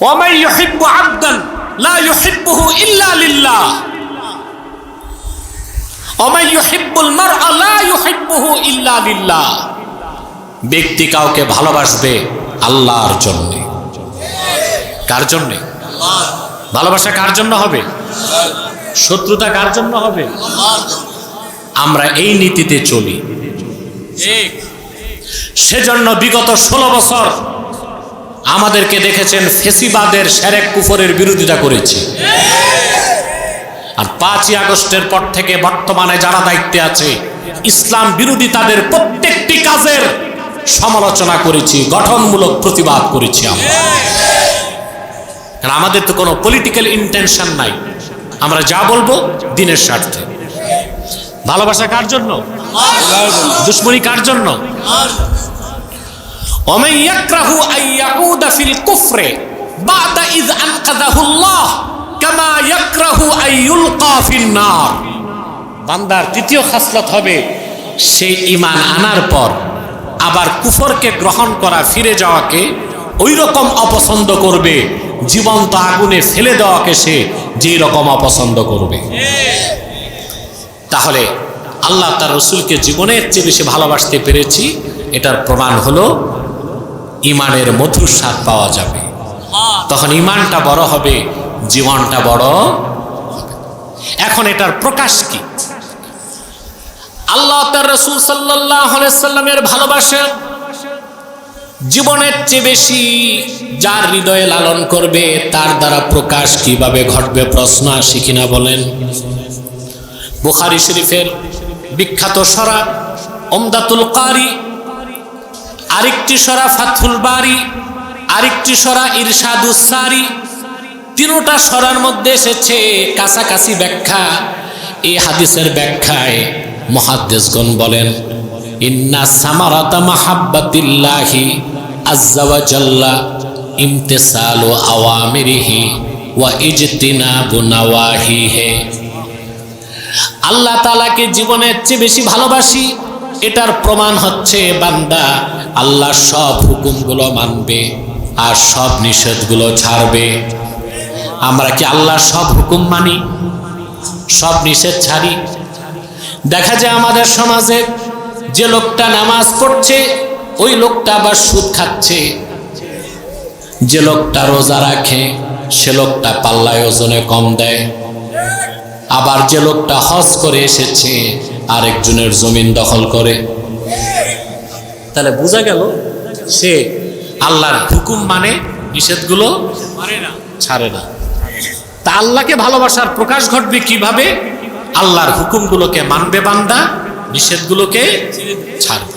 ওয়ামান ইউহিব্বু আবদান লা ইউহিব্বুহু ইল্লা লিল্লাহ ওয়ামান ইউহিব্বুল মারআ লা ইউহিব্বুহু ইল্লা লিল্লাহ। ব্যক্তি কাউকে ভালোবাসবে আল্লাহর জন্য। কার জন্য? ভালোবাসা কার জন্য হবে? শত্রুতা কার জন্য হবে? আমরা এই নীতিতে চলি। সেজন্য বিগত 16 বছর আমাদেরকে দেখেছেন ফেসিবাদের শিরক কুফরের বিরোধিতা করেছি। আর 5ই আগস্টের পর থেকে বর্তমানে যারা দায়িত্বে আছে ইসলাম বিরোধী তাদের প্রত্যেকটি কাজের সমালোচনা করেছি, গঠনমূলক প্রতিবাদ করেছি আমরা। কারণ আমাদের তো কোনো পলিটিক্যাল ইন্টেনশন নাই, আমরা যা বলবো দিনের স্বার্থে। ভালোবাসা কার জন্য? দুশ্মনী কার জন্য? ওয়ামান ইয়াকরাহু আন ইয়াউদা ফিল কুফরি বা'দা ইয আনকাযাহুল্লাহ কামা ইয়াকরাহু আন ইউলকা ফিন নার। বান্দার তৃতীয় খাসলত হবে সে ঈমান আনার পর আবার কুফরকে গ্রহণ করা, ফিরে যাওয়াকে ওই রকম অপছন্দ করবে জীবন্ত আগুনে ফেলে দেওয়াকে সে যেই রকম অপছন্দ করবে। তাহলে আল্লাহ তার রসুলকে জীবনের চেয়ে বেশি ভালোবাসতে পেরেছি, এটার প্রমাণ হলো ঈমানের মধুর স্বাদ পাওয়া যাবে। তখন ঈমানটা বড় হবে, জীবনটা বড় হবে। এখন এটার প্রকাশ কি? আল্লাহ তার রসুল সাল্লাল্লাহু আলাইহি সাল্লামের ভালোবাসা জীবনের চেয়ে বেশি যার হৃদয়ে লালন করবে তার দ্বারা প্রকাশ কিভাবে ঘটবে? প্রশ্ন আসে কিনা বলেন? বুখারী শরীফের বিখ্যাত সূরা উমদাতুল কারি, আরেকটি সূরা ফাতহুল বারি, আরেকটি সূরা ইরশাদুস সারি, তিনটা সূরার মধ্যে এসেছে কাছাকাছি ব্যাখ্যা। এই হাদিসের ব্যাখ্যায় মুহাদ্দিসগণ বলেন, ইন্না সামারাতা মাহাব্বাতিল্লাহি আযজা ওয়া জাল্লা ইমতিসালু আওয়ামিরিহি ওয়া ইজতিনাবু নাওয়াহিহি। আল্লাহ তাআলাকে জীবনের চেয়ে বেশি ভালোবাসি, এটার প্রমাণ হচ্ছে বান্দা আল্লাহর সব হুকুমগুলো মানবে আর সব নিষেধগুলো ছাড়বে। আমরা কি আল্লাহর সব হুকুম মানি, সব নিষেধ ছাড়ি? দেখা যায় আমাদের সমাজে যে লোকটা নামাজ পড়ছে ওই লোকটা আবার সুদ খাচ্ছে, যে লোকটা রোজা রাখে সে লোকটা পাল্লায় ওজনে কম দেয়, আবার যে লোকটা হজ করে এসেছে আরেকজনের জমিন দখল করে। তাহলে বোঝা গেল সে আল্লাহর হুকুম মানে, নিষেধগুলো ছাড়ে না। তা আল্লাহকে ভালোবাসার প্রকাশ ঘটবে কিভাবে? আল্লাহর হুকুমগুলোকে মানবে বান্দা, নিষেধগুলোকে ছাড়বে।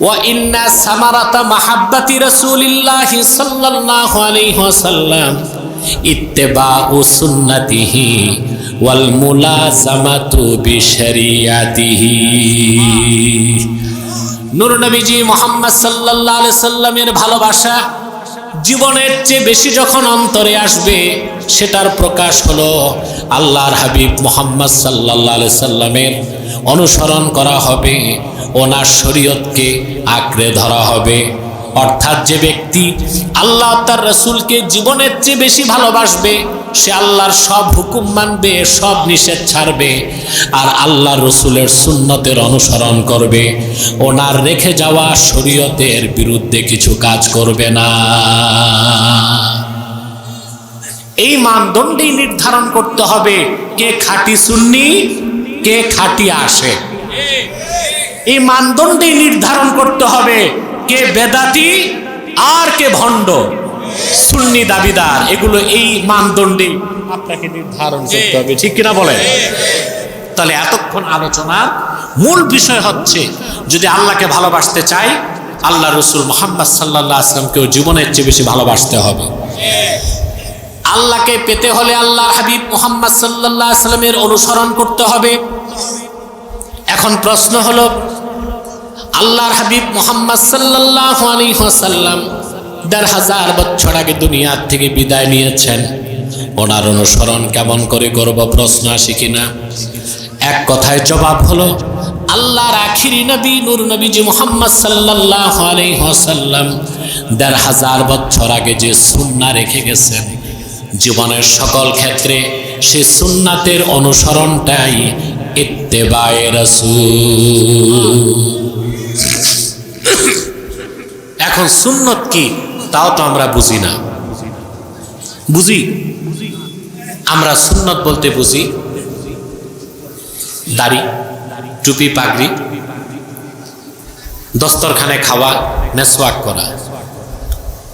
ওয়া ইন্না সামারাতা মাহাব্বাতি রাসূলিল্লাহি সাল্লাল্লাহু আলাইহি ওয়াসাল্লাম ইত্তিবাউ সুন্নাতিহি ওয়াল মুলাযামাতু বিশরিয়াতিহি। নূর নবীজি মুহাম্মদ সাল্লাল্লাহু আলাইহি সাল্লামের ভালোবাসা জীবনের চেয়ে বেশি যখন অন্তরে আসবে সেটার প্রকাশ হলো আল্লাহর হাবিব মুহাম্মদ সাল্লাল্লাহু আলাইহি সাল্লামের অনুসরণ করা হবে, ওনার শরীয়তকে আঁকড়ে ধরা হবে। অর্থাৎ যে ব্যক্তি আল্লাহ তার রসুলকে জীবনের চেয়ে বেশি ভালোবাসবে সে আল্লাহর সব হুকুম মানবে, সব নিষেধ ছাড়বে, আর আল্লাহ রসুলের সুন্নতের অনুসরণ করবে। ওনার রেখে যাওয়া শরীয়তের বিরুদ্ধে কিছু কাজ করবে না। এই মানদণ্ডেই নির্ধারণ করতে হবে কে খাঁটি সুন্নি, কে খাঁটি আশিক। এই মানদণ্ডেই নির্ধারণ করতে হবে কে বেদাতি আর কে ভণ্ড, সুন্নি দাবিদার। এগুলো এই মানদণ্ডে আপনাকে নির্ধারণ করতে হবে, ঠিক কিনা বলেন? তাহলে এতক্ষণ আলোচনার মূল বিষয় হচ্ছে যদি আল্লাহকে ভালোবাসতে চাই আল্লাহ রসুল মুহাম্মদ সাল্লাল্লাহু আলাইহি ওয়াসাল্লামকেও জীবনের চেয়ে বেশি ভালোবাসতে হবে। আল্লাহকে পেতে হলে আল্লাহর হাবিব মুহাম্মদ সাল্লাল্লাহু আলাইহি ওয়াসাল্লামের অনুসরণ করতে হবে। এখন প্রশ্ন হলো, আল্লাহর হাবিব মুহাম্মদ সাল্লাল্লাহু আলাইহি ওয়াসাল্লাম ১,৫০০ বছর আগে দুনিয়ার থেকে বিদায় নিয়েছেন, ওনার অনুসরণ কেমন করে করব? প্রশ্ন আসে কিনা? এক কথায় জবাব হলো আল্লাহর আখিরি নবী নূর নবীজি মুহাম্মদ সাল্লাল্লাহু আলাইহি ওয়াসাল্লাম ১৫০০ বছর আগে যে সুন্নাহ রেখে গেছেন, জীবনের সকল ক্ষেত্রে সেই সুন্নাতের অনুসরণটাই ইত্তেবায়ে রাসূল। এখন সুন্নত কি তাও তো আমরা বুঝি না। বুঝি আমরা সুন্নত বলতে বুঝি দাড়ি, টুপি, পাগড়ি, দস্তরখানে খাওয়া, মেসওয়াক করা,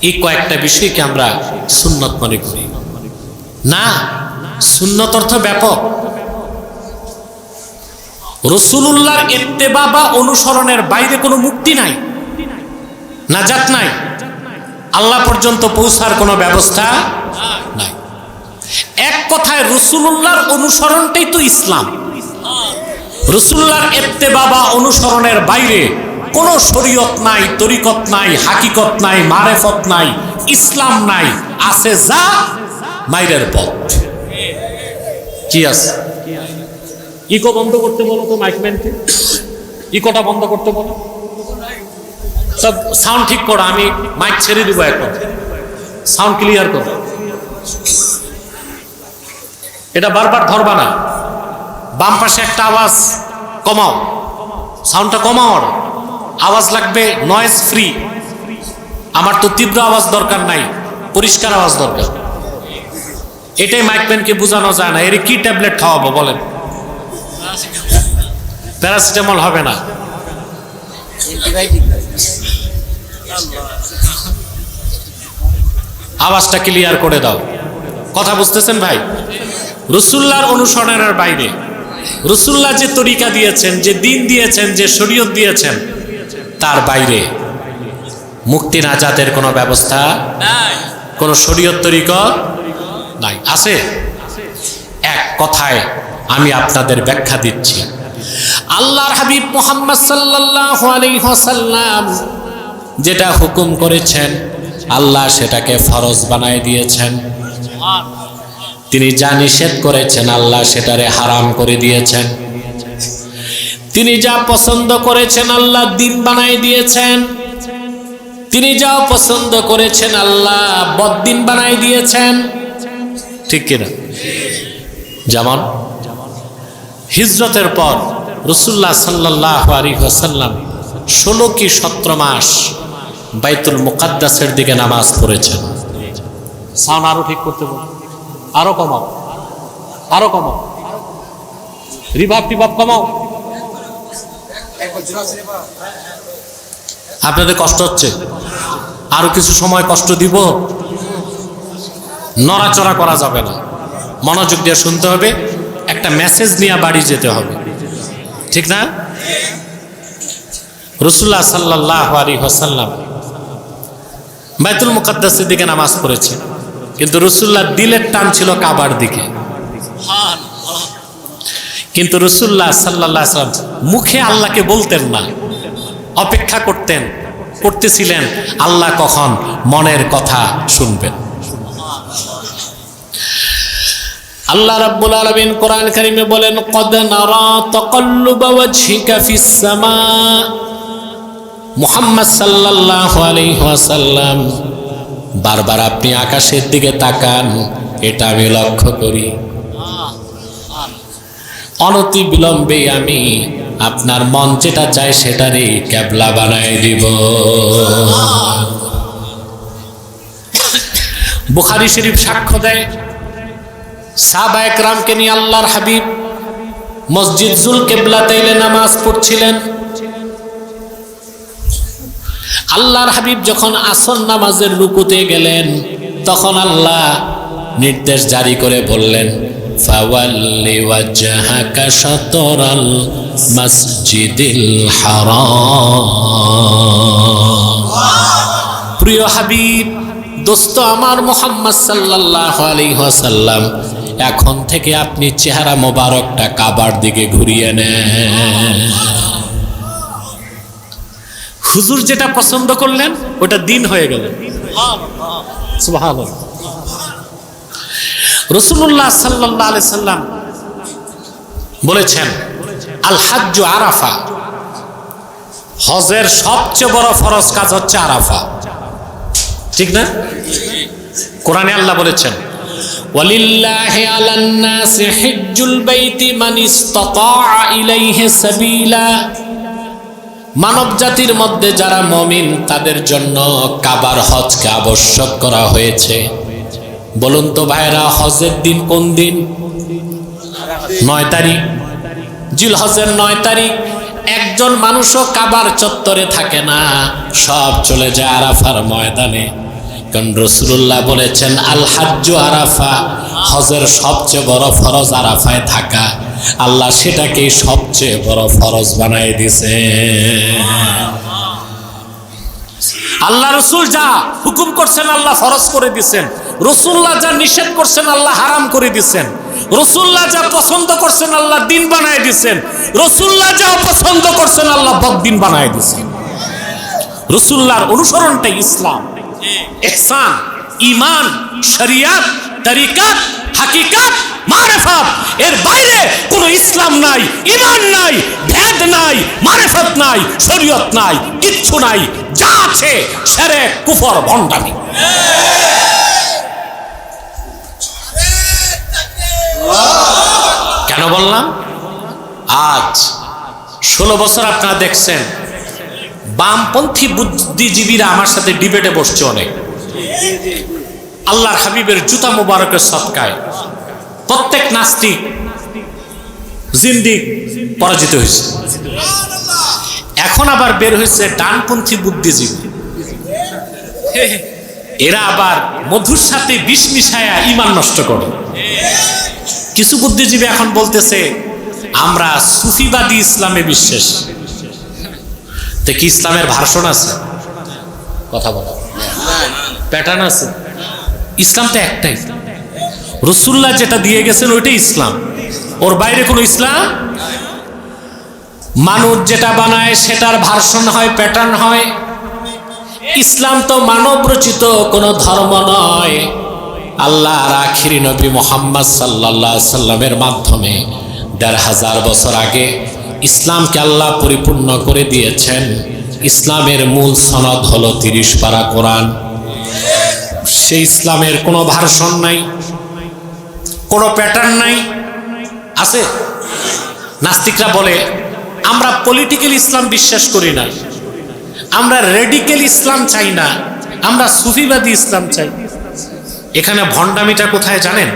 এই কয়েকটা বিষয়কে আমরা সুন্নত মনে করি। না, সুন্নত অর্থ ব্যাপক। রাসূলুল্লাহর ইত্তেবা বা অনুসরণের বাইরে কোনো মুক্তি নাই, নাজাত নাই, আল্লাহ পর্যন্ত পৌঁছার কোনো ব্যবস্থা নাই। এক কথায় রাসূলুল্লাহর অনুসরণটাই তো ইসলাম। রাসূলুল্লাহর ইত্তেবা বা অনুসরণের বাইরে কোনো শরীয়ত নাই, তরিকত নাই, হাকিকত নাই, মারেফত নাই, ইসলাম নাই। আছে যা মাইরের পথ। কি আছে? ইকো বন্ধ করতে বলো তো মাইকম্যানকে, ইকোটা বন্ধ করতে বলো। সব সাউন্ড ঠিক করো, আমি মাইক ছেড়ে দিব এখন, সাউন্ড ক্লিয়ার করো। এটা বারবার ধরবা না। বাম পাশে একটা আওয়াজ কমাও, সাউন্ডটা কমাও, আওয়াজ লাগবে নয়েজ ফ্রি। আমার তো তীব্র আওয়াজ দরকার নাই, পরিষ্কার আওয়াজ দরকার। এটাই মাইকম্যানকে বোঝানো যায় না। এর কি ট্যাবলেট খাওয়াবো বলেন? প্যারাসিটামল হবে না। আওয়াজটা ক্লিয়ার করে দাও। কথা বুঝতেছেন ভাই? রাসূলুল্লাহর অনুসরণের বাইরে রাসূলুল্লাহ যে তরিকা দিয়েছেন, যে দিন দিয়েছেন, যে শরীয়ত দিয়েছেন, তার বাইরে মুক্তি নাজাতের কোনো ব্যবস্থা নাই, কোনো শরীয়ত তরিকা নাই। আছে? এক কথায় আমি আপনাদের ব্যাখ্যা দিচ্ছি। আল্লাহর হাবিব মুহাম্মদ সাল্লাল্লাহু আলাইহি ওয়াসাল্লাম যেটা হুকুম করেছেন, আল্লাহ সেটাকে ফরজ বানায় দিয়েছেন। তিনি যা নিষেধ করেছেন, আল্লাহ সেটারে হারাম করে দিয়েছেন। তিনি যা পছন্দ করেছেন, আল্লাহ দিন বানায় দিয়েছেন। তিনি যা পছন্দ করেছেন, আল্লাহ বদ্দিন বানায় দিয়েছেন। ঠিক কিনা? যেমন হিজরতের পর রাসূলুল্লাহ সাল্লাল্লাহু আলাইহি ওয়াসাল্লাম 16 কি 17 মাস বাইতুল মুকাদ্দাসের দিকে নামাজ পড়েছেন। সাউন্ড আরো ঠিক করতে বল, আরো কমাও, আরো কমাও, রিভাব টিভাব কমাও। আপনাদের কষ্ট হচ্ছে, আরো কিছু সময় কষ্ট দিব। নড়াচড়া করা যাবে না, মনোযোগ দিয়ে শুনতে হবে, একটা মেসেজ নিয়ে বাড়ি যেতে হবে, ঠিক না? রাসূলুল্লাহ সাল্লাল্লাহু আলাইহি ওয়াসাল্লাম বাইতুল মুকাদ্দাসের দিকে নামাজ পড়েছে, কিন্তু রাসূলুল্লাহর দিলের টান ছিল কাবার দিকে। কিন্তু রাসূলুল্লাহ সাল্লাল্লাহু আলাইহি ওয়াসাল্লাম মুখে আল্লাহকে বলতেন না, অপেক্ষা করতেছিলেন আল্লাহ কখন মনের কথা শুনবেন। আল্লাহ রাব্বুল আলামিন কোরআন কারীমে বলেন, ক্বাদ নারা তাকাল্লুবা ওয়াজহিকা ফিস সামা। মুহাম্মদ সাল্লাল্লাহু আলাইহি ওয়াসাল্লাম বারবার আপনি আকাশের দিকে তাকান, এটা আমি লক্ষ্য করি। অনতি বিলম্বে আমি আপনার মন যেটা চায় সেটারই কিবলা বানায় দিব। বুখারী শরীফ সাক্ষ্য দেয়, সাহাবায়ে কেরামকে নিয়ে আল্লাহর হাবিব মসজিদ জুল কিবলাতাইনে নামাজ পড়ছিলেন। আল্লাহর হাবিব যখন আসর নামাজের রুকুতে গেলেন, তখন আল্লাহ নির্দেশ জারি করে বললেন, ফাওয়াল্লি ওয়াজহাকা শাতরাল মসজিদিল হারাম। প্রিয় হাবিব, দোস্ত আমার মুহাম্মদ সাল্লাল্লাহু আলাইহি ওয়াসাল্লাম, এখন থেকে আপনি চেহারা মোবারকটা কাবার দিকে ঘুরিয়ে নেন। হুজুর যেটা পছন্দ করলেন ওটা দিন হয়ে গেল। সুবহানাল্লাহ। রাসূলুল্লাহ সাল্লাল্লাহু আলাইহি সাল্লাম বলেছেন, আল হাজ্জু আরাফা, হজের সবচেয়ে বড় ফরজ কাজ হচ্ছে আরাফা। ঠিক না? কোরআনে আল্লাহ বলেছেন, ওয়ালিল্লাহি আলান নাসি হিজ্জুল বাইতি মান ইসতাতা ইলাইহি সাবিলা। মানব জাতির মধ্যে যারা মুমিন তাদের জন্য কাবার হজকে আবশ্যক করা হয়েছে। বলুন তো ভাইরা, হজের দিন কোন দিন? 9 তারিখ, জিলহজের 9 তারিখ। একজন মানুষও কাবার চত্বরে থাকে না, সব চলে যায় আরাফার ময়দানে। কারণ রাসূলুল্লাহ বলেছেন, আল হাজ্জু আরাফা, হজের সবচেয়ে বড় ফরজ আরাফায় থাকা। আল্লাহ সেটাকেই সবচেয়ে বড় ফরজ বানাই দিছে। আল্লাহ রসুল যা হুকুম করছেন আল্লাহ ফরজ করে দিচ্ছেন, রসুল্লাহ যা নিষেধ করছেন আল্লাহ হারাম করে দিচ্ছেন, রসুল্লাহ যা পছন্দ করছেন আল্লাহ দিন বানায় দিচ্ছেন, রসুল্লাহ যা পছন্দ করছেন আল্লাহ বদ্দিন বানায় দিচ্ছেন। রসুল্লাহর অনুসরণটাই ইসলাম। ইহসান, ঈমান, শরিয়াত, তরিকাত, হাকিকাত, মারিফাত, এর বাইরে কোনো ইসলাম নাই, ঈমান নাই, ভেদ নাই, মারিফাত নাই, শরীয়ত নাই, কিচ্ছু নাই। যা আছে শিরক, কুফর, ভণ্ডামি। কেন বললাম? আজ 16 বছর আপনারা দেখছেন বামপন্থী বুদ্ধিজীবীরা আমার সাথে ডিবেটে বসছে অনেক। আল্লাহর হাবিবের জুতা মুবারকের সদকায় প্রত্যেক নাস্তিক জিন্দিক পরাজিত হয়েছে। এখন আবার বের হয়েছে ডানপন্থী বুদ্ধিজীবী, এরা আবার মধুর সাথে বিষ মিশায়া ঈমান নষ্ট করে। কিছু বুদ্ধিজীবী এখন বলতেছে আমরা সুফিবাদী ইসলামে বিশ্বাস। তো কি ইসলামের ভার্সন আছে? কথা বলো, প্যাটার্ন আছে? ইসলাম তো একটাই, রাসূলুল্লাহ যেটা দিয়ে গেছেন ওইটাই ইসলাম, ওর বাইরে কোনো ইসলাম। মানুষ যেটা বানায় সেটার ভার্সন হয়, প্যাটার্ন হয়। ইসলাম তো মানব রচিত কোনো ধর্ম নয়। আল্লাহর আখিরি নবী মুহাম্মদ সাল্লাল্লাহু আলাইহি সাল্লামের মাধ্যমে ১৫০০ বছর আগে ইসলামকে আল্লাহ পরিপূর্ণ করে দিয়েছেন। ইসলামের মূল সনদ হলো 30 পারা কোরআন। সেই ইসলামের কোনো ভার্সন নাই, কোনো প্যাটার্ন নাই। আছে? নাস্তিকরা বলে আমরা পলিটিক্যাল ইসলাম বিশ্বাস করি না, আমরা রেডিক্যাল ইসলাম চাই না, আমরা সুফিবাদী ইসলাম চাই। এখানে ভণ্ডামিটা কোথায় জানেন?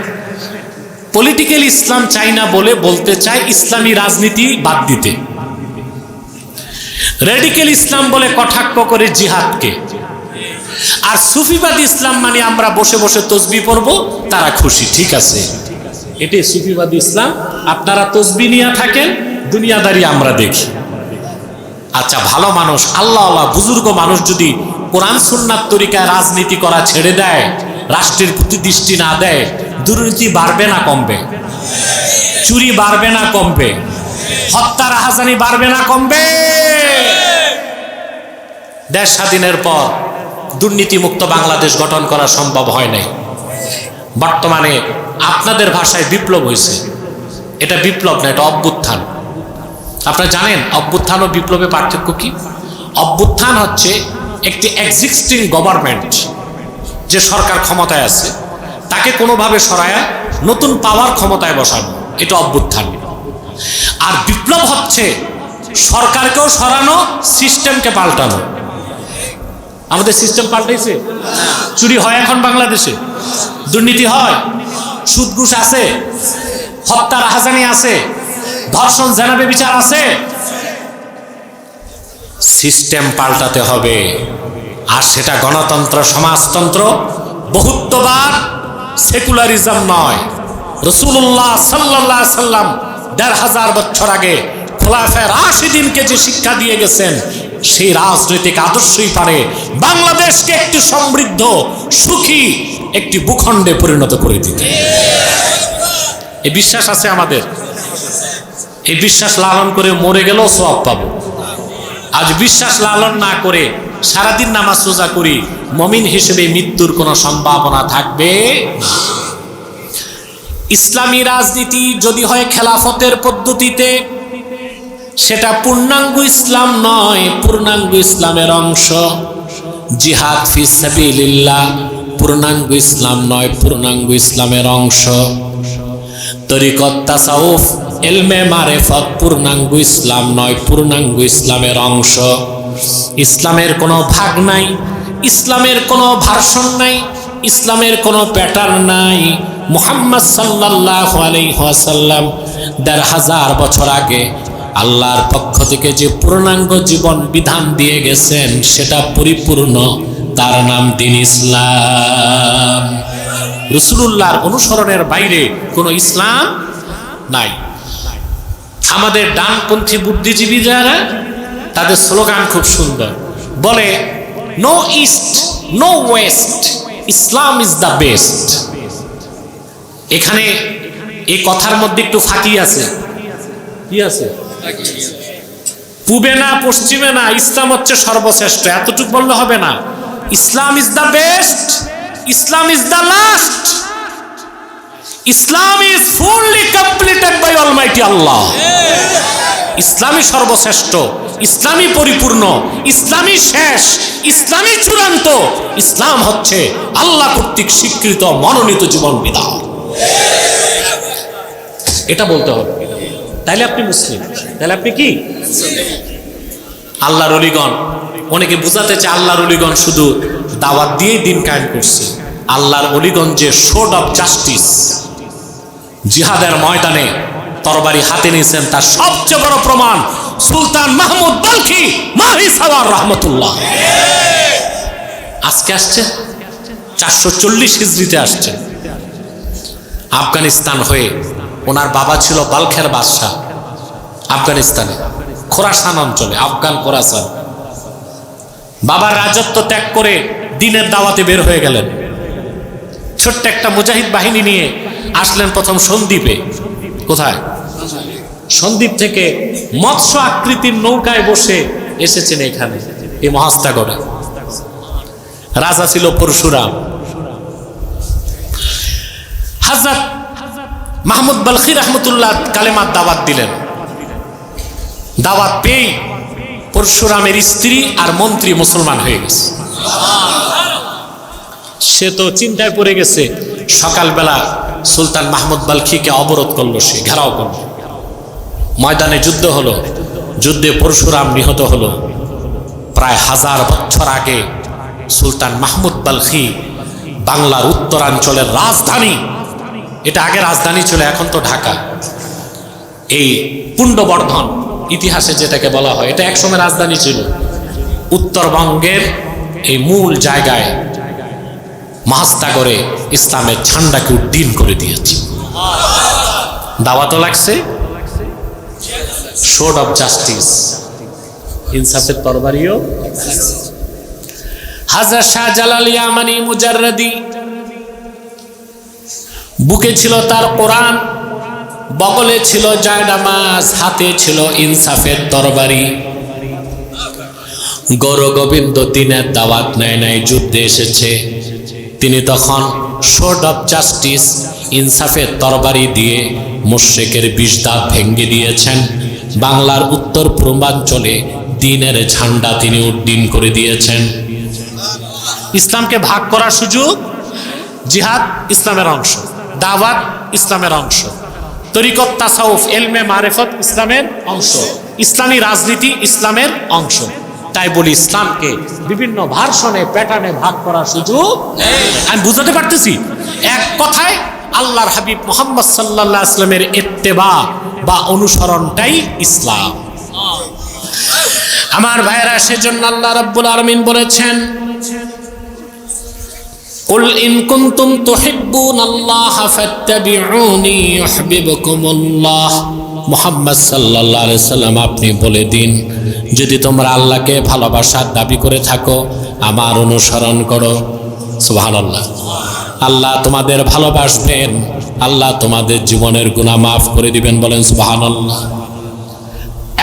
পলিটিক্যাল ইসলাম চাই না বলে বলতে চায় ইসলামী রাজনীতি বাদ দিতে। রেডিক্যাল ইসলাম বলে কটাক্ষ করে জিহাদকে। আর সুফিবাদী ইসলাম মানে আমরা বসে বসে তসবিহ পড়ব, তারা খুশি। ঠিক আছে, এটাই সুফিবাদী ইসলাম। আপনারা তসবিহ নিয়ে থাকেন, দুনিয়াদারি আমরা দেখি। আচ্ছা, ভালো মানুষ, আল্লাহ আল্লাহ বুজুর্গ মানুষ যদি কোরআন সুন্নাত তরিকায় রাজনীতি করা ছেড়ে দেয়, রাষ্ট্রের প্রতি দৃষ্টি না দেয়, দুর্নীতি বাড়বে না কমবে? চুরি বাড়বে না কমবে? হত্যা রাহাজানি বাড়বে না কমবে? দেশ স্বাধীনের পর দুর্নীতিমুক্ত বাংলাদেশ গঠন করা সম্ভব হয় নাই। বর্তমানে আপনাদের ভাষায় বিপ্লব হয়েছে। এটা বিপ্লব না, এটা অভ্যুত্থান। আপনারা জানেন অভ্যুত্থান ও বিপ্লবে পার্থক্য কি? অভ্যুত্থান হচ্ছে একটি এক্সিস্টিং গভর্নমেন্ট, যে সরকার ক্ষমতায় আছে তাকে কোনোভাবে সরায়া নতুন পাওয়ার ক্ষমতায় বসানো, এটা অভ্যুত্থান। আর বিপ্লব হচ্ছে সরকারকেও সরানো, সিস্টেমকে পাল্টানো। আমাদের সিস্টেম পাল্টাইছে? চুরি হয় এখন বাংলাদেশে? দুর্নীতি হয়? সুদ ঘুষ আছে? হত্যা রাহাজানি আছে? ধর্ষণ জেনা ব্যভিচার আছে? সিস্টেম পাল্টাতে হবে। আর সেটা গণতন্ত্র, সমাজতন্ত্র, বহুত্ববাদ, সেকুলারিজম নয়। রাসূলুল্লাহ সাল্লাল্লাহু আলাইহি সাল্লাম ১৫০০ বছর আগে খোলাফায়ে রাশিদিনকে যে শিক্ষা দিয়ে গেছেন, সেই রাজনৈতিক আদর্শই পারে বাংলাদেশকে একটি সমৃদ্ধ, সুখী একটি ভূখণ্ডে পরিণত করে দিতে। এই বিশ্বাস আছে আমাদের। এই বিশ্বাস লালন করে মরে গেলেও সওয়াব পাবো। আজ বিশ্বাস লালন না করে সারাদিন নামাজ রোজা করি, মুমিন হিসেবে মৃত্যুর কোনো সম্ভাবনা থাকবে না। ইসলামী রাজনীতি যদি হয় খেলাফতের পদ্ধতিতে, সেটা পূর্ণাঙ্গ ইসলাম নয়, পূর্ণাঙ্গ ইসলামের অংশ। জিহাদ ফি সাবিলিল্লাহ পূর্ণাঙ্গ ইসলাম নয়, পূর্ণাঙ্গ ইসলামের অংশ। তরিকত তাসাউফ ইলমে মারিফত পূর্ণাঙ্গ ইসলাম নয়, পূর্ণাঙ্গ ইসলামের অংশ। ইসলামের কোনো ভাগ নাই, ইসলামের কোনো ভার্সন নাই, ইসলামের কোনো প্যাটার্ন নাই। মুহাম্মদ সাল্লাল্লাহু আলাইহি ওয়াসাল্লাম ১৫০০ বছর আগে আল্লাহর পক্ষ থেকে যে পূর্ণাঙ্গ জীবন বিধান দিয়ে গেছেন সেটা পরিপূর্ণ, তার নাম দ্বীন ইসলাম। রাসূলুল্লাহর অনুসরণের বাইরে কোনো ইসলাম নাই। আমাদের ডানপন্থী বুদ্ধিজীবী যারা, তাদের স্লোগান খুব সুন্দর, বলে no east no west, Islam is the best. এখানে এই কথার মধ্যে একটু ফাঁকি আছে। কি আছে? পূবে না পশ্চিমে না, ইসলাম হচ্ছে সর্বশ্রেষ্ঠ, এতটুকু বললে হবে না। Islam is the best, Islam is the last, Islam is fully completed by almighty Allah. ইসলামই সর্বশ্রেষ্ঠ, ইসলামই পরিপূর্ণ, ইসলামই শেষ, ইসলামই চূড়ান্ত। ইসলাম হচ্ছে আল্লাহ কর্তৃক স্বীকৃত মনোনীত জীবন বিধান। এটা বলতে হবে, তাইলে আপনি মুসলিম। তাহলে আপনি কি? আল্লাহর ওলিগণ, অনেকে বুঝাতে চায় আল্লাহর ওলিগণ শুধু দাওয়াত দিয়েই দিন কায়েম করছে। আল্লাহর ওলিগণ যে শোড অফ জাস্টিস, জিহাদের ময়দানে তরবারি হাতে নিয়েছেন, তার সবচেয়ে বড় প্রমাণ সুলতান মাহমুদ বালখি মাহি সাওয়ার রহমতুল্লাহ। আজকে আসছে 440 হিজরিতে আসছে আফগানিস্তান হয়ে। ওনার বাবা ছিল বালখের বাদশাহ আফগানিস্তানে, খোরাসান অঞ্চলে, আফগান খোরাসান। বাবার রাজত্ব ত্যাগ করে দ্বীনের দাওয়াতে বের হয়ে গেলেন। ছোট্ট একটা মুজাহিদ বাহিনী নিয়ে আসলেন প্রথম সন্দ্বীপে। কোথায়? সন্দ্বীপ থেকে মৎস্য আকৃতির নৌকায় বসে এসেছেন এখানে, এই মহাস্তাগরে। রাজা ছিল পরশুরাম। হযরত মাহমুদ বালখি রহমতুল্লাহ কালেমার দাওয়াত দিলেন। দাওয়াত পেয়ে পরশুরামের স্ত্রী আর মন্ত্রী মুসলমান হয়ে গেছে। সে তো চিন্তায় পড়ে গেছে। সকালবেলা সুলতান মাহমুদ বালখিকে অবরোধ করলো, সে ঘেরাও করলো। ময়দানে যুদ্ধ হলো, যুদ্ধে পরশুরাম নিহত হলো। প্রায় 1000 বছর আগে সুলতান মাহমুদ বালখি বাংলার উত্তরাঞ্চলের রাজধানী, এটা আগে রাজধানী ছিল, এখন তো ঢাকা, এই পুণ্ডবর্ধন ইতিহাসে যেটাকে বলা হয়, এটা একসময় রাজধানী ছিল। উত্তরবঙ্গের এই মূল জায়গায় মহাস্তাগরে ইসলামের ঝান্ডাকে উড্ডীন করে দিয়েছে। দাওয়াতও লাগছে, শোড অফ জাস্টিস, ইনসাফের তরবারিও। হযরত শাহজালাল ইয়ামানি মুজাররদি, বুকে ছিল তার কোরআন, বগলে ছিল জায়নামাজ, হাতে ছিল ইনসাফের তরবারি। গৌর গোবিন্দ দিনের দাওয়াত নেয় নাই, যুদ্ধে এসেছে। তিনি তখন শোড অফ জাস্টিস, ইনসাফের তরবারি দিয়ে মুশরিকের বিষ দাঁত ভেঙে দিয়েছেন। বাংলার উত্তর পূর্বাঞ্চলে দ্বীনের ঝান্ডা তিনি উড্ডীন করে দিয়েছেন। ইসলামকে ভাগ করার সুযোগ, জিহাদ ইসলামের অংশ, দাওয়াত ইসলামের অংশ, তরিকত তাসাউফ ইলমে মারিফত ইসলামের অংশ, ইসলামী রাজনীতি ইসলামের অংশ। তাই বলি ইসলামকে বিভিন্ন ভার্সনে, প্যাটার্নে ভাগ করার সুযোগ নেই। আমি বুঝাতে পারতেছি? এক কথায় আল্লাহর হাবিব মুহাম্মদ সাল্লাল্লাহু আলাইহি ওয়াসাল্লামের ইত্তেবা বা অনুসরণটাই ইসলাম। আমার ভাইরা, সেজন্য আল্লাহ রাব্বুল আলামিন বলেছেন, কুল ইন কুনতুম তুহিব্বুনাল্লাহা ফাত্তাবিউনি ইউহিব্বুকুমুল্লাহ। মুহাম্মদ সাল্লাল্লাহু আলাইহি সাল্লাম, আপনি বলে দিন, যদি তোমরা আল্লাহকে ভালোবাসার দাবি করে থাকো, আমার অনুসরণ করো। সুবহানাল্লাহ। আল্লাহ তোমাদের ভালোবাসবেন, আল্লাহ তোমাদের জীবনের গুনাহ মাফ করে দিবেন। বলেন সুবহানাল্লাহ।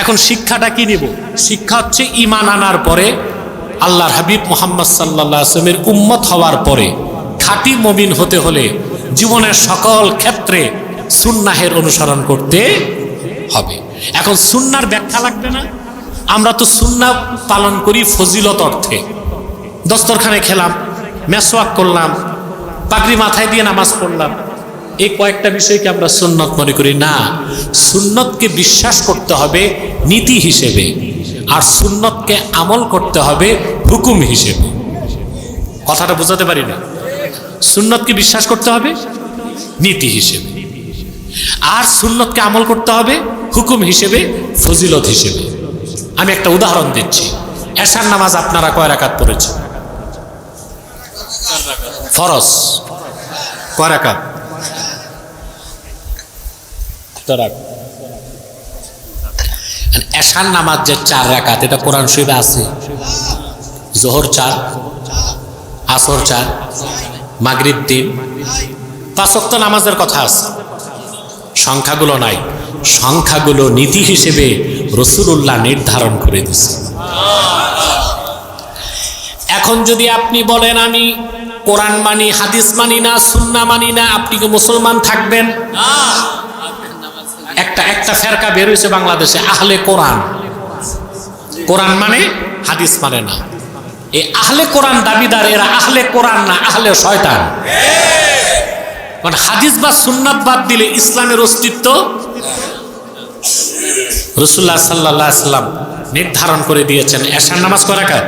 এখন শিক্ষাটা কি নিব? শিক্ষা হচ্ছে ঈমান আনার পরে, আল্লাহর হাবিব মুহাম্মদ সাল্লাল্লাহু আলাইহি ওয়াসাল্লামের উম্মত হওয়ার পরে, খাঁটি মুমিন হতে হলে জীবনের সকল ক্ষেত্রে সুন্নাহের অনুসরণ করতে হবে। এখন সুন্নার ব্যাখ্যা লাগবে না? আমরা তো সুন্নাহ পালন করি ফজিলত অর্থে, দস্তরখানে খেলাম, মেসওয়াক করলাম, পাগড়ি মাথায় দিয়ে নামাজ পড়লাম, এই কয়েকটা বিষয়কে আমরা সুন্নত মনে করি না। সুন্নতকে বিশ্বাস করতে হবে নীতি হিসেবে, আর সুন্নতকে আমল করতে হবে হুকুম হিসেবে। কথাটা বোঝাতে পারি না? সুন্নতকে বিশ্বাস করতে হবে নীতি হিসেবে, আর সুন্নতকে আমল করতে হবে হুকুম হিসেবে, ফজিলত হিসেবে। আমি একটা উদাহরণ দিচ্ছি। এশার নামাজ আপনারা কয় রাকাত পড়েছেন? ফরজ কয় রাকাত? এশার নামাজ যে 4 রাকাত, এটা কোরআন শরীফে আছে। জোহর 4, আসর 4, মাগরিব 3, 5 ওয়াক্ত নামাজের কথা আছে, সংখ্যাগুলো নাই। সংখ্যাগুলো নীতি হিসেবে রাসূলুল্লাহ নির্ধারণ করে দিয়েছে। এখন যদি আপনি বলেন আমি কোরআন মানি, হাদিস মানি না, সুন্নাহ মানি না, আপনি কি মুসলমান থাকবেন? একটা ফেরকা বের হয়েছে বাংলাদেশে, আহলে কোরআন। কোরআন মানে, হাদিস মানে না। এই আহলে কোরআন দাবিদার, এরা আহলে কোরআন না, আহলে শয়তান। কারণ হাদিস বা সুন্নাত বাদ দিলে ইসলামের অস্তিত্ব। রাসূলুল্লাহ সাল্লাল্লাহু আলাইহি ওয়াসাল্লাম নির্ধারণ করে দিয়েছেন এশার নামাজ কয় রাকাত।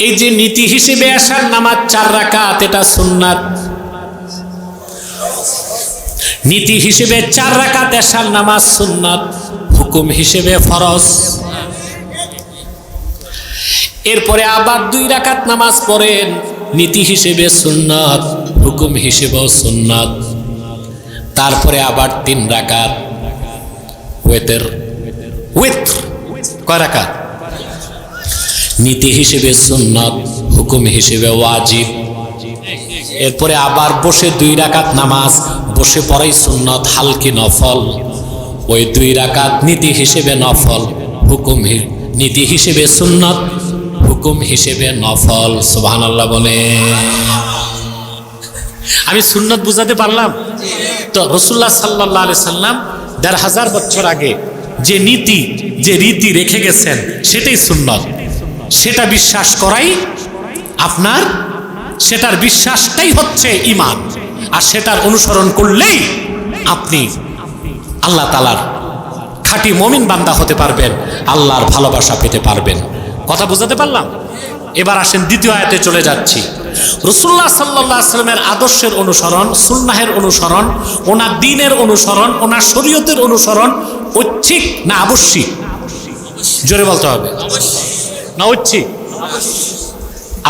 এই যে নীতি হিসেবে এশার নামাজ 4 রাকাত, এটা সুন্নাত। নীতি হিসেবে 4 রাকাত এশার নামাজ সুন্নাত, হুকুম হিসেবে ফরজ। এরপরে আবার 2 রাকাত নামাজ পড়েন, নীতি হিসেবে সুন্নাত, হুকুম হিসেবেও সুন্নাত। তারপরে আবার 3 রাকাত ওয়েতর, কয় রাকাত? নীতি হিসেবে সুন্নাত, হুকুম হিসেবে ওয়াজিব। এরপরে আবার বসে 2 রাকাত নামাজ, বসে পড়াই সুন্নাত, হালকি নফল। ওই 2 রাকাত নীতি হিসেবে নফল, হুকুম নীতি হিসেবে সুন্নাত, হুকুম হিসেবে নফল। সুবহানাল্লাহ বলে। আমি সুন্নাত বুঝাতে পারলাম তো? রাসূলুল্লাহ সাল্লাল্লাহু আলাইহি সাল্লাম 1500 বছর আগে যে নীতি, যে রীতি রেখে গেছেন, সেটাই সুন্নাত। সেটা বিশ্বাস করাই আপনার, সেটার বিশ্বাসটাই হচ্ছে ঈমান। আর সেটার অনুসরণ করলেই আপনি আল্লাহ তাআলার খাঁটি মুমিন বান্দা হতে পারবেন, আল্লাহর ভালোবাসা পেতে পারবেন। কথা বুঝাতে পারলাম? এবার আসেন দ্বিতীয় আয়াতে চলে যাচ্ছি। রাসূলুল্লাহ সাল্লাল্লাহু আলাইহি ওয়াসাল্লামের আদর্শের অনুসরণ, সুন্নাহের অনুসরণ, ওনার দ্বীনের অনুসরণ, ওনার শরীয়তের অনুসরণ ঐচ্ছিক না আবশ্যিক? জোরে বলতে হবে। না ঐচ্ছিক?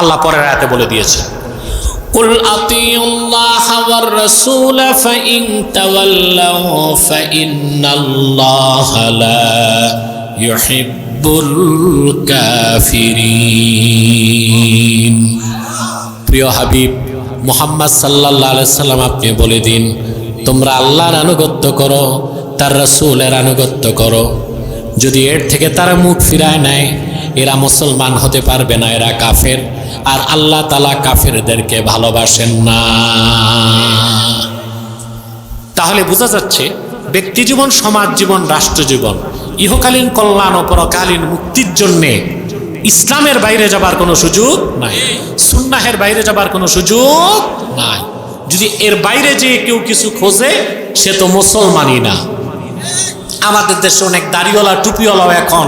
আল্লাহ পরের আয়াতে বলে দিয়েছে, কুল আতিউল্লাহ ওয়ার রাসূল ফাইন তাওয়াল্লাউ ফাইন্নাল্লাহা লা ইউহিব্বুল কাফিরিন। প্রিয় হাবিব মুহাম্মদ সাল্লাল্লাহু আলাইহি সাল্লাম, আপনি বলে দিন, তোমরা আল্লাহর আনুগত্য করো, তার রাসূলের আনুগত্য করো। যদি এর থেকে তারা মুখ ফিরায় নেয়, এরা মুসলমান হতে পারবে না, এরা কাফের। আর আল্লাহ তাআলা কাফেরদেরকে ভালোবাসেন না। তাহলে বোঝা যাচ্ছে ব্যক্তি জীবন, সমাজ জীবন, রাষ্ট্র জীবন, ইহকালীন কল্যাণ ও পরকালীন মুক্তির জন্যে ইসলামের বাইরে যাবার কোনো সুযোগ নাই, সুন্নাহের বাইরে যাবার কোনো সুযোগ নাই। যদি এর বাইরে যে কেউ কিছু খোঁজে, সে তো মুসলমানই না। আমাদের দেশে অনেক দাড়িওয়ালা, টুপিওয়ালাও এখন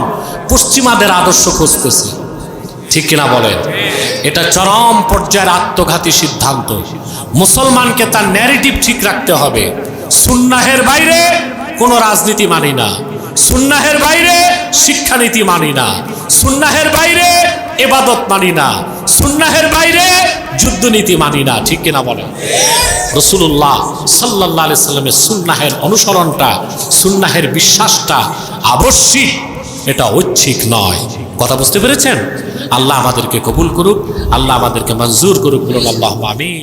পশ্চিমাদের আদর্শ খুঁজতেছে, ঠিক কিনা বলেন? এটা চরম পর্যায়ের আত্মঘাতী সিদ্ধান্ত। মুসলমানকে তার ন্যারেটিভ ঠিক রাখতে হবে। সুন্নাহের বাইরে কোনো রাজনীতি মানি না, সুন্নাহের বাইরে শিক্ষানীতি মানি না, সুন্নাহের বাইরে ইবাদত মানি না, সুন্নাহের বাইরে যুদ্ধনীতি মানি না, ঠিক কিনা বলেন? রাসূলুল্লাহ সাল্লাল্লাহু আলাইহি সাল্লামের সুন্নাহের অনুসরণটা, সুন্নাহের বিশ্বাসটা আবশ্যিক, এটা ঐচ্ছিক নয়। কথা বুঝতে পেরেছেন? আল্লাহ আমাদেরকে কবুল করুক, আল্লাহ আমাদেরকে মঞ্জুর করুক, বলুন আল্লাহুম্মা আমিন।